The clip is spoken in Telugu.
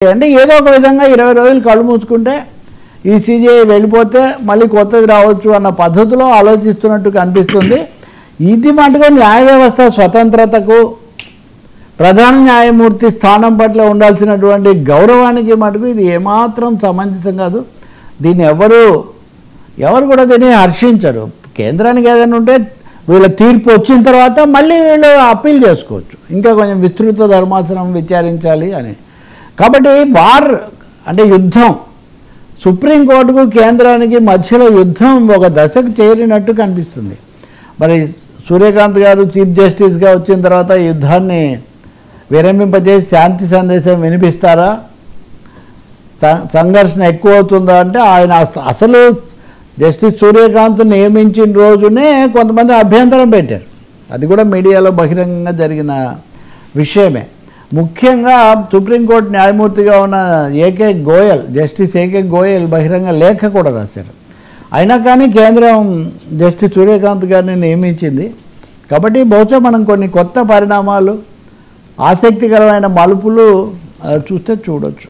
అంటే ఏదో ఒక విధంగా 20 రోజులు కళ్ళు మూసుకుంటే ఈ సీజీఐ వెళ్ళిపోతే మళ్ళీ కొత్తది రావచ్చు అన్న పద్ధతిలో ఆలోచిస్తున్నట్టు కనిపిస్తుంది. ఇది మటుకు న్యాయ వ్యవస్థ స్వతంత్రతకు ప్రధాన న్యాయమూర్తి స్థానం పట్ల ఉండాల్సినటువంటి గౌరవానికి మటుకు ఇది ఏమాత్రం సమంజసం కాదు. దీన్ని ఎవరు కూడా దీన్ని హర్షించరు. కేంద్రానికి ఏదైనా ఉంటే వీళ్ళ తీర్పు వచ్చిన తర్వాత మళ్ళీ వీళ్ళు అప్పీల్ చేసుకోవచ్చు, ఇంకా కొంచెం విస్తృత ధర్మాసనం విచారించాలి అని. కాబట్టి అంటే యుద్ధం సుప్రీంకోర్టుకు కేంద్రానికి మధ్యలో యుద్ధం ఒక దశకు చేరినట్టు కనిపిస్తుంది. మరి సూర్యకాంత్ గారు చీఫ్ జస్టిస్గా వచ్చిన తర్వాత యుద్ధాన్ని విరమింపజేసి శాంతి సందేశం వినిపిస్తారా? సంఘర్షణ ఎక్కువ అవుతుందా అంటే ఆయన అసలు జస్టిస్ సూర్యకాంత్ నియమించిన రోజునే కొంతమంది అభ్యంతరం పెట్టారు. అది కూడా మీడియాలో బహిరంగంగా జరిగిన విషయమే. ముఖ్యంగా సుప్రీంకోర్టు న్యాయమూర్తిగా ఉన్న జస్టిస్ ఏకే గోయల్ బహిరంగ లేఖ కూడా రాశారు. అయినా కానీ కేంద్రం జస్టిస్ సూర్యకాంత్ గారిని నియమించింది. కాబట్టి బహుశా మనం కొన్ని కొత్త పరిణామాలు, ఆసక్తికరమైన మలుపులు చూడొచ్చు.